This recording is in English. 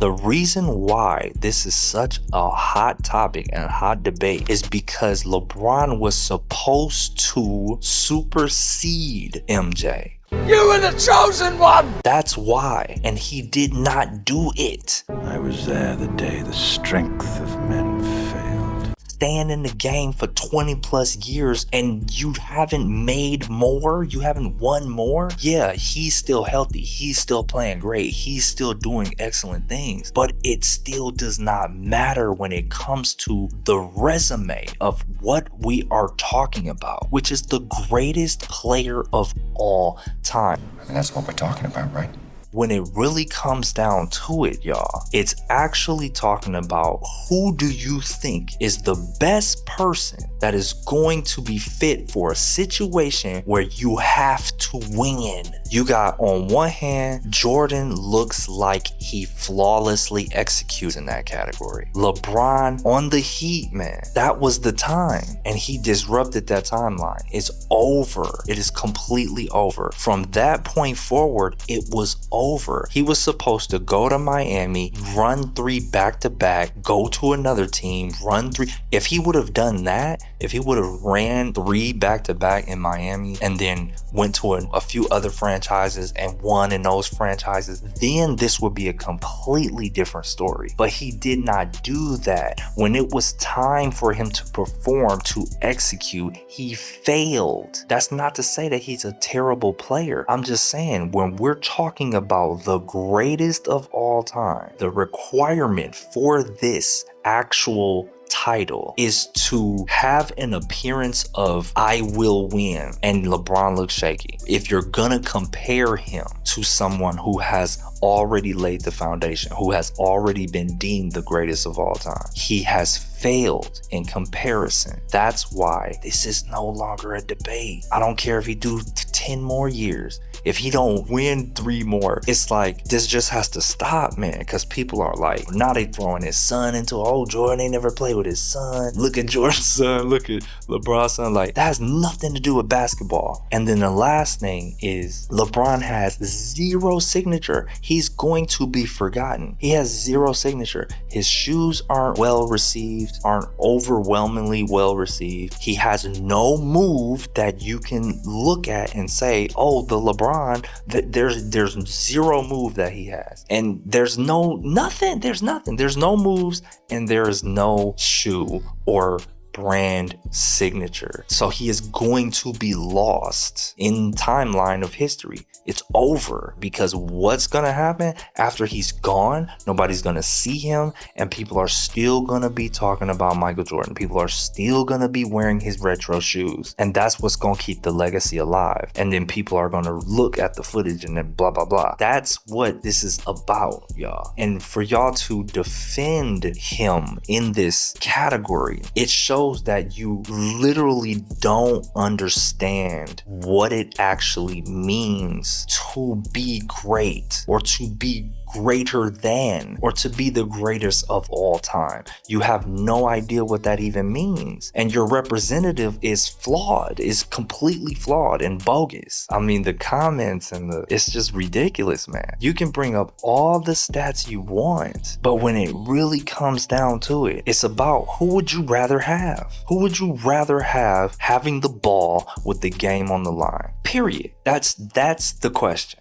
The reason why this is such a hot topic and a hot debate is because LeBron was supposed to supersede MJ. You were the chosen one! That's why, and he did not do it. I was there the day the strength of men failed. Staying in the game for 20 plus years and you haven't made more, you haven't won more. Yeah, he's still healthy, he's still playing great, he's still doing excellent things, but it still does not matter when it comes to the resume of what we are talking about, which is the greatest player of all time. And that's what we're talking about, right? When it really comes down to it, y'all, it's actually talking about who do you think is the best person that is going to be fit for a situation where you have to win. You got, on one hand, Jordan looks like he flawlessly executes in that category. LeBron on the Heat, man, that was the time, and he disrupted that timeline. It's over. It is completely over. From that point forward, it was over. He was supposed to go to Miami, run 3 back-to-back, go to another team, run 3. If he would have done that, if he would have ran 3 back-to-back in Miami and then went to a few other franchises and won in those franchises, then this would be a completely different story. But he did not do that. When it was time for him to perform, to execute, he failed. That's not to say that he's a terrible player. I'm just saying, when we're talking about the greatest of all time, the requirement for this actual title is to have an appearance of I will win, and LeBron looks shaky. If you're gonna compare him to someone who has already laid the foundation, who has already been deemed the greatest of all time, he has failed in comparison. That's why this is no longer a debate. I don't care if he do 10 more years. If he don't win 3 more, it's like, this just has to stop, man, because people are like, now they throwing his son into, oh, Jordan ain't never played with his son. Look at Jordan's son, look at LeBron's son. Like, that has nothing to do with basketball. And then the last thing is, LeBron has 0 signature. He's going to be forgotten. He has 0 signature. His shoes aren't well received, aren't overwhelmingly well received. He has no move that you can look at and say, oh, the LeBron, there's 0 move that he has. And there's nothing. There's no moves, and there is no shoe or brand signature. So he is going to be lost in timeline of history. It's over, because what's gonna happen after he's gone? Nobody's gonna see him, and people are still gonna be talking about Michael Jordan. People are still gonna be wearing his retro shoes, and that's what's gonna keep the legacy alive. And then people are gonna look at the footage and then blah blah blah. That's what this is about, y'all. And for y'all to defend him in this category, it shows that you literally don't understand what it actually means to be great, or to be greater than, or to be the greatest of all time. You have no idea what that even means. And your representative is flawed, is completely flawed and bogus. I mean, the comments and it's just ridiculous, man. You can bring up all the stats you want, but when it really comes down to it, it's about who would you rather have? Who would you rather have having the ball with the game on the line? Period. That's the question.